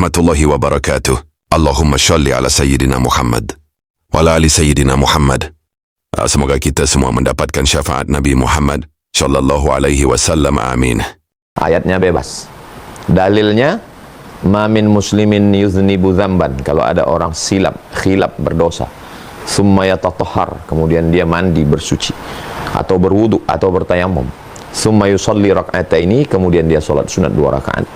warahmatullahi wabarakatuh. Allahumma sholli ala Sayyidina Muhammad wa ala ali Sayyidina Muhammad. Semoga kita semua mendapatkan syafaat Nabi Muhammad sallallahu alaihi wasallam. Amin. Ayatnya bebas. Dalilnya, ma min muslimin yuznibu dzamban. Kalau ada orang khilaf berdosa, summa yatatahhar, kemudian dia mandi bersuci atau berwudu atau bertayamum, summa yusalli rak'ataini, kemudian dia salat sunat 2 rakaat.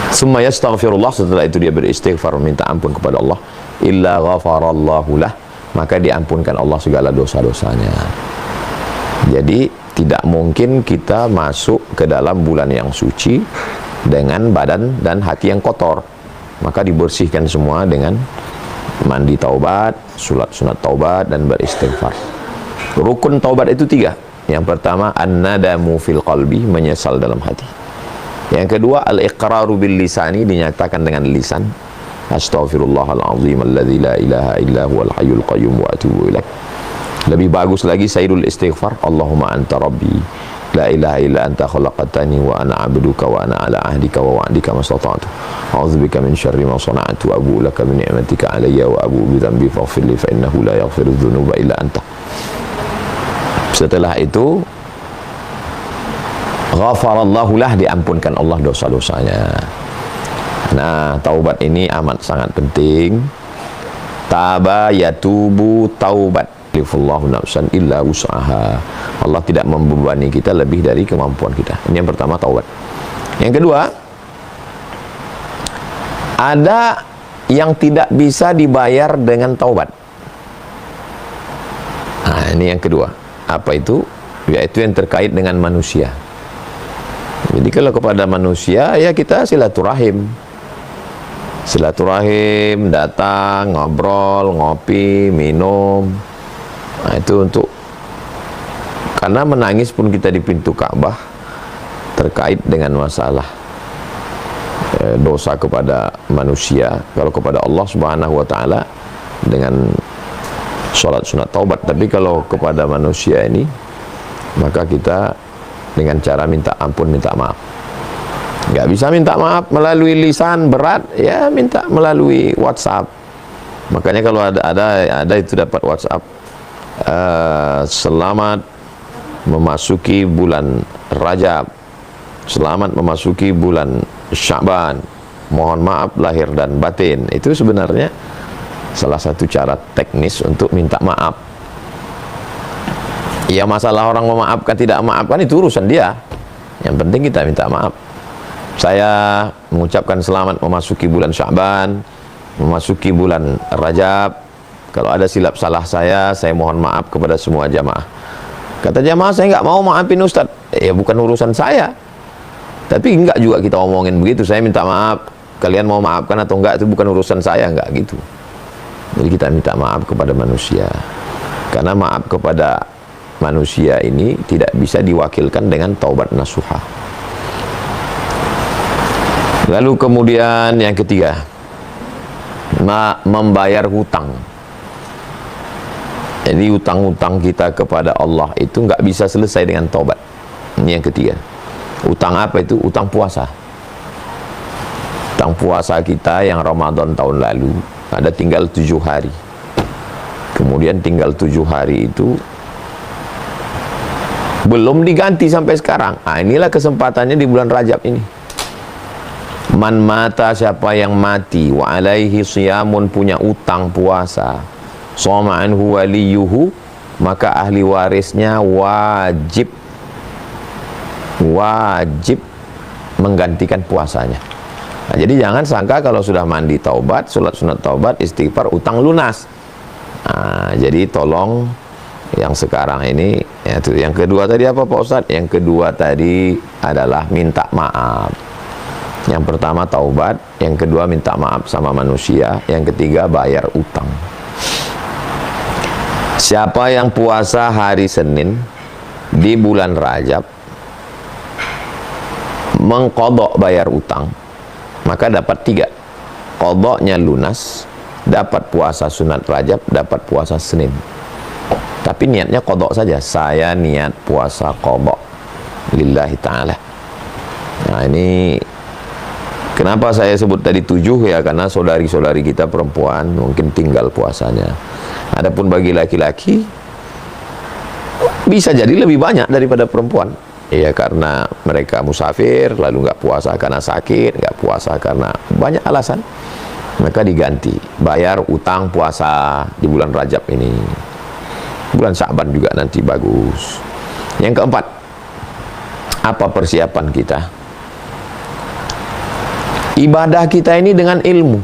Summa yastaghfirullah, setelah itu dia beristighfar minta ampun kepada Allah, illa ghafarallahu lah, maka diampunkan Allah segala dosa-dosanya. Jadi tidak mungkin kita masuk ke dalam bulan yang suci dengan badan dan hati yang kotor. Maka dibersihkan semua dengan mandi taubat, salat sunat taubat, dan beristighfar. Rukun taubat itu 3. Yang pertama, an-nadamu fil qalbi, menyesal dalam hati. Yang kedua, al-iqraru bil lisani, dinyatakan dengan lisan, astaghfirullahalazim alladzi la ilaha illa huwal hayyul qayyum wa atubu ilaih. Lebih bagus lagi sayyidul istighfar, Allahumma anta rabbi la ilaha illa anta khalaqtani wa ana 'abduka wa ana 'ala ahdika wa wa'dika mastata'tu a'udzubika min syarri ma sana'tu abu laka bi ni'matika 'alayya wa abu bi dhanbi faghfir li fa innahu la yaghfiru dzunuba illa anta. Setelah itu ghafarallahu lah, diampunkan Allah dosa-dosanya. Nah, taubat ini amat sangat penting. Taba yatubu taubat, lifullahu nafsan illa wus'aha. Allah tidak membebani kita lebih dari kemampuan kita. Ini yang pertama, taubat. Yang kedua, ada yang tidak bisa dibayar dengan taubat. Nah, ini yang kedua. Apa itu? Yaitu yang terkait dengan manusia. Jadi kalau kepada manusia, ya kita silaturahim, datang, ngobrol, ngopi, minum. Nah, itu untuk, karena menangis pun kita di pintu Ka'bah terkait dengan masalah dosa kepada manusia. Kalau kepada Allah Subhanahu wa ta'ala dengan sholat sunat taubat, tapi kalau kepada manusia ini, maka kita dengan cara minta ampun, minta maaf. Nggak bisa minta maaf melalui lisan, berat, ya minta melalui WhatsApp. Makanya kalau ada itu dapat WhatsApp, selamat memasuki bulan Rajab, selamat memasuki bulan Sya'ban, mohon maaf lahir dan batin. Itu sebenarnya salah satu cara teknis untuk minta maaf. Ya, masalah orang memaafkan tidak memaafkan itu urusan dia. Yang penting kita minta maaf. Saya mengucapkan selamat memasuki bulan Sya'ban, memasuki bulan Rajab. Kalau ada silap salah saya mohon maaf kepada semua jamaah. Kata jamaah, saya nggak mau maafin Ustaz. Ya bukan urusan saya. Tapi enggak juga kita omongin begitu. Saya minta maaf, kalian mau maafkan atau enggak itu bukan urusan saya, enggak gitu. Jadi kita minta maaf kepada manusia. Karena maaf kepada manusia ini tidak bisa diwakilkan dengan taubat nasuha. Lalu kemudian yang ketiga, membayar hutang. Jadi hutang-hutang kita kepada Allah itu nggak bisa selesai dengan taubat. Ini yang ketiga. Utang apa itu? Utang puasa. Utang puasa kita yang Ramadan tahun lalu ada tinggal 7 hari. Kemudian tinggal 7 hari itu belum diganti sampai sekarang. Nah, inilah kesempatannya di bulan Rajab ini. Man mata, siapa yang mati, wa alaihi siyamun, punya utang puasa, shoma anhu waliyuhu, maka ahli warisnya wajib menggantikan puasanya. Nah, jadi jangan sangka kalau sudah mandi taubat, salat sunat taubat, istighfar, utang lunas. Nah, jadi tolong yang sekarang ini, yaitu yang kedua tadi apa Pak Ustadz? Yang kedua tadi adalah minta maaf. Yang pertama taubat, yang kedua minta maaf sama manusia, yang ketiga bayar utang. Siapa yang puasa hari Senin di bulan Rajab, mengqadha bayar utang, maka dapat 3. Qadhanya lunas, dapat puasa sunat Rajab, dapat puasa Senin. Tapi niatnya qadha saja. Saya niat puasa qadha lillahi ta'ala. Nah, ini Kenapa saya sebut tadi 7 ya? Karena saudari-saudari kita perempuan mungkin tinggal puasanya. Adapun bagi laki-laki bisa jadi lebih banyak daripada perempuan. Ya karena mereka musafir, lalu nggak puasa karena sakit, nggak puasa karena banyak alasan. Maka diganti, bayar utang puasa di bulan Rajab ini. Bulan Sya'ban juga nanti bagus. Yang keempat, apa persiapan kita? Ibadah kita ini dengan ilmu.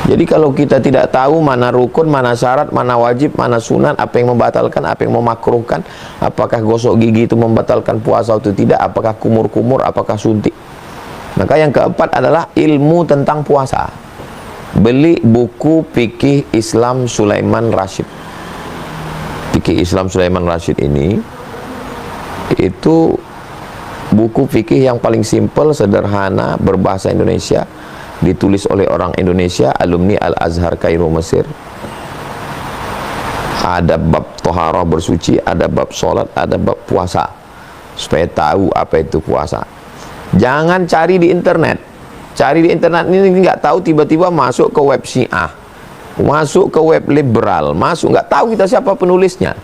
Jadi kalau kita tidak tahu mana rukun, mana syarat, mana wajib, mana sunat, apa yang membatalkan, apa yang memakruhkan, apakah gosok gigi itu membatalkan puasa atau tidak, apakah kumur-kumur, apakah suntik. Maka yang keempat adalah ilmu tentang puasa. Beli buku Fikih Islam Sulaiman Rasyid. Fikih Islam Sulaiman Rasyid ini itu buku fikih yang paling simpel, sederhana, berbahasa Indonesia, ditulis oleh orang Indonesia, alumni Al-Azhar Kairo Mesir. Ada bab toharah bersuci, ada bab sholat, ada bab puasa, supaya tahu apa itu puasa. Jangan cari di internet. Cari di internet ini nggak tahu, tiba-tiba masuk ke web Syiah, masuk ke web liberal, masuk nggak tahu kita siapa penulisnya.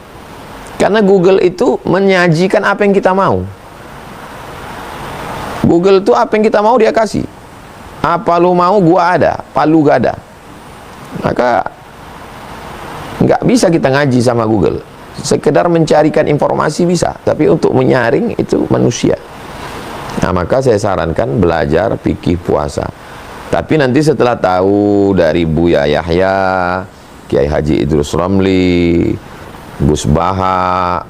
Karena Google itu menyajikan apa yang kita mau. Google itu apa yang kita mau dia kasih. Apa lu mau gua ada, palu gak ada. Maka nggak bisa kita ngaji sama Google. Sekedar mencarikan informasi bisa, tapi untuk menyaring itu manusia. Nah, maka saya sarankan belajar fikih puasa. Tapi nanti setelah tahu dari Buya Yahya, Kiai Haji Idrus Ramli, Gus Baha,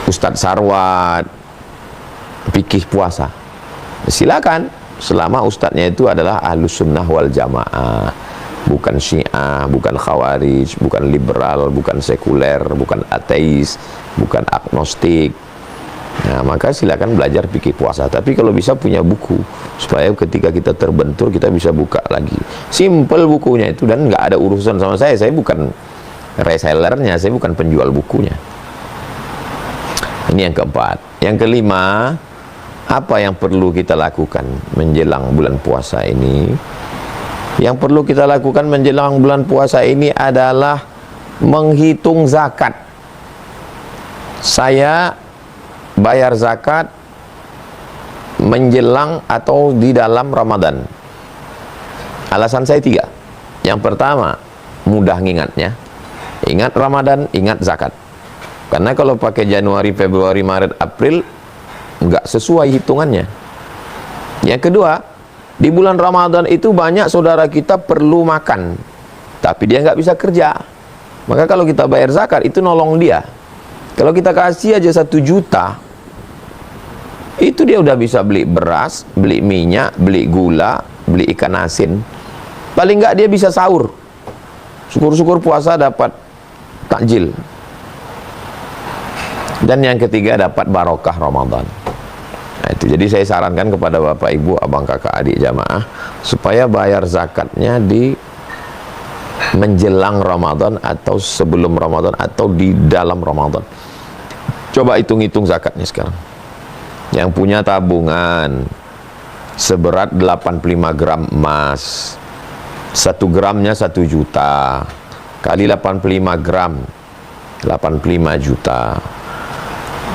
Ustadz Sarwat, fikih puasa, silakan, selama ustadznya itu adalah Ahlus Sunnah wal Jamaah, bukan Syiah, bukan Khawarij, bukan liberal, bukan sekuler, bukan ateis, bukan agnostik. Nah, maka silakan belajar fikih puasa. Tapi kalau bisa punya buku, supaya ketika kita terbentur kita bisa buka lagi. Simple bukunya itu, dan nggak ada urusan sama saya. Saya bukan resellernya, saya bukan penjual bukunya. Ini yang keempat. Yang kelima, apa yang perlu kita lakukan menjelang bulan puasa ini? Yang perlu kita lakukan menjelang bulan puasa ini adalah menghitung zakat. Saya bayar zakat menjelang atau di dalam Ramadan. Alasan saya 3. Yang pertama, mudah ngingatnya. Ingat Ramadan, ingat zakat. Karena kalau pakai Januari, Februari, Maret, April nggak sesuai hitungannya. Yang kedua, di bulan Ramadan itu banyak saudara kita perlu makan, tapi dia nggak bisa kerja. Maka kalau kita bayar zakat itu nolong dia. Kalau kita kasih aja 1 juta, itu dia udah bisa beli beras, beli minyak, beli gula, beli ikan asin. Paling nggak dia bisa sahur. Syukur-syukur puasa dapat takjil. Dan yang ketiga, dapat barokah Ramadan. Nah, itu. Jadi saya sarankan kepada Bapak Ibu, abang kakak adik jamaah, supaya bayar zakatnya di menjelang Ramadan atau sebelum Ramadan atau di dalam Ramadan. Coba hitung-hitung zakatnya sekarang. Yang punya tabungan seberat 85 gram emas, 1 gramnya 1 juta, kali 85 gram, 85 juta.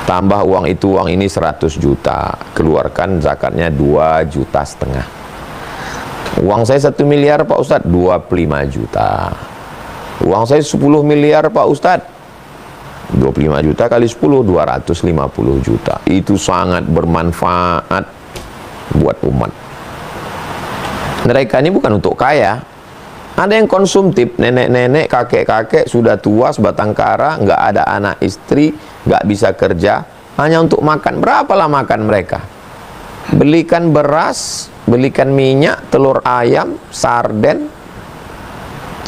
Tambah uang itu, uang ini 100 juta. Keluarkan zakatnya 2,5 juta. Uang saya 1 miliar Pak Ustadz, 25 juta. Uang saya 10 miliar Pak Ustadz, 25 juta kali 10, 250 juta. Itu sangat bermanfaat buat umat. Mereka ini bukan untuk kaya. Ada yang konsumtif, nenek-nenek, kakek-kakek, sudah tua, sebatang kara, nggak ada anak istri, nggak bisa kerja, hanya untuk makan. Berapalah makan mereka? Belikan beras, belikan minyak, telur ayam, sarden,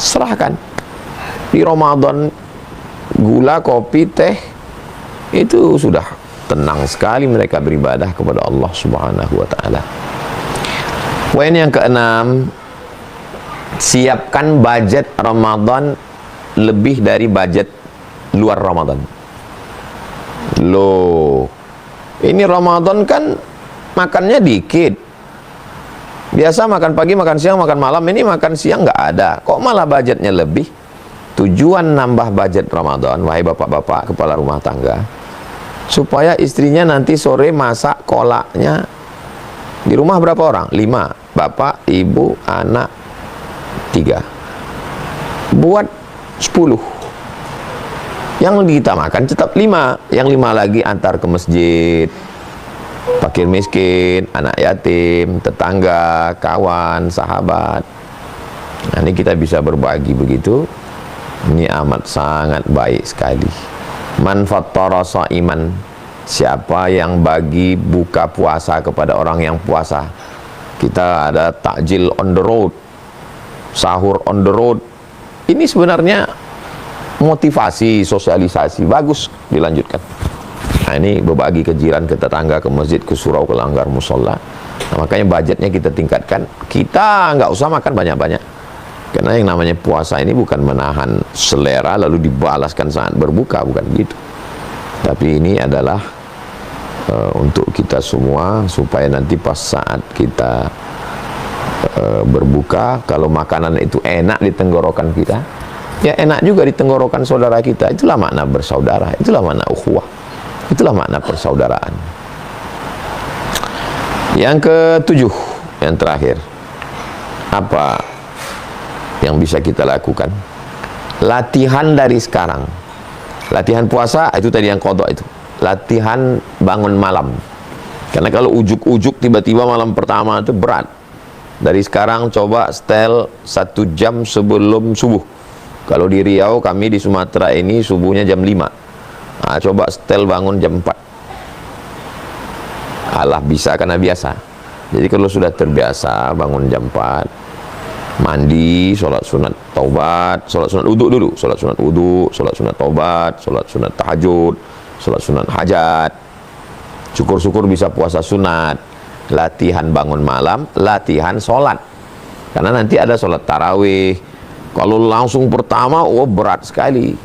serahkan. Di Ramadan, gula, kopi, teh, itu sudah tenang sekali mereka beribadah kepada Allah Subhanahu wa Ta'ala. Poin yang keenam, siapkan budget Ramadan lebih dari budget luar Ramadan. Loh, Ini Ramadan kan makannya dikit. Biasa makan pagi, makan siang, makan malam. Ini makan siang nggak ada. Kok malah budgetnya lebih? Tujuan nambah budget Ramadan, wahai bapak-bapak kepala rumah tangga, supaya istrinya nanti sore masak kolaknya. Di rumah berapa orang? 5. Bapak, ibu, anak 3. Buat 10. Yang kita makan tetap 5. Yang 5 lagi antar ke masjid, fakir miskin, anak yatim, tetangga, kawan, sahabat. Nah, ini kita bisa berbagi begitu. Ini amat sangat baik sekali. Man fattara sha'iman, siapa yang bagi buka puasa kepada orang yang puasa. Kita ada takjil on the road, sahur on the road. Ini sebenarnya motivasi, sosialisasi, bagus dilanjutkan. Nah, ini berbagi ke jiran, ke tetangga, ke masjid, ke surau, ke langgar, musola. Nah, makanya budgetnya kita tingkatkan. Kita nggak usah makan banyak-banyak, karena yang namanya puasa ini bukan menahan selera lalu dibalaskan saat berbuka, bukan gitu. Tapi ini adalah untuk kita semua, supaya nanti pas saat kita berbuka, kalau makanan itu enak di tenggorokan kita, ya enak juga di tenggorokan saudara kita. Itulah makna bersaudara, itulah makna ukhuwah, itulah makna persaudaraan. Yang ke-7, yang terakhir, apa yang bisa kita lakukan? Latihan dari sekarang. Latihan puasa itu tadi yang qadha itu. Latihan bangun malam. Karena kalau ujuk-ujuk tiba-tiba malam pertama itu berat. Dari sekarang coba setel 1 jam sebelum subuh. Kalau di Riau, kami di Sumatera ini subuhnya jam 5. Nah, coba setel bangun jam 4. Alah, bisa karena biasa. Jadi kalau sudah terbiasa bangun jam 4, mandi, sholat sunat taubat, sholat sunat wudu dulu, sholat sunat wudu, sholat sunat taubat, sholat sunat tahajud, sholat sunat hajat. Syukur-syukur bisa puasa sunat. Latihan bangun malam, latihan sholat. Karena nanti ada sholat tarawih. Kalau langsung pertama, berat sekali.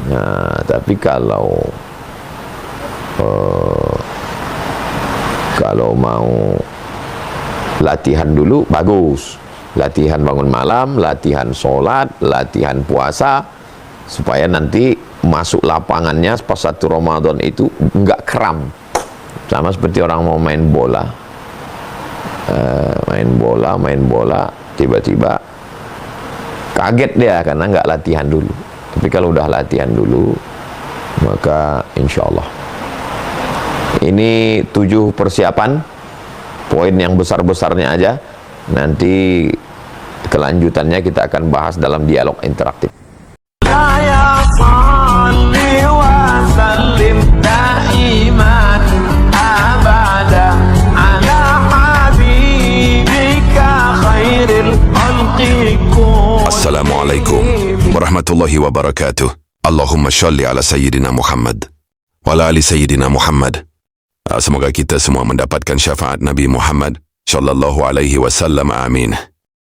Nah, tapi kalau mau latihan dulu, bagus. Latihan bangun malam, latihan sholat, latihan puasa, supaya nanti masuk lapangannya pas 1 Ramadan itu enggak kram. Sama seperti orang mau main bola, main bola, tiba-tiba kaget dia karena enggak latihan dulu. Tapi kalau udah latihan dulu, maka insya Allah. Ini 7 persiapan, poin yang besar-besarnya aja. Nanti kelanjutannya kita akan bahas dalam dialog interaktif. Assalamualaikum warahmatullahi wabarakatuh. Allahumma sholli ala sayyidina Muhammad wa ala ali sayyidina Muhammad. Semoga kita semua mendapatkan syafaat Nabi Muhammad sallallahu alaihi wasallam. Amin.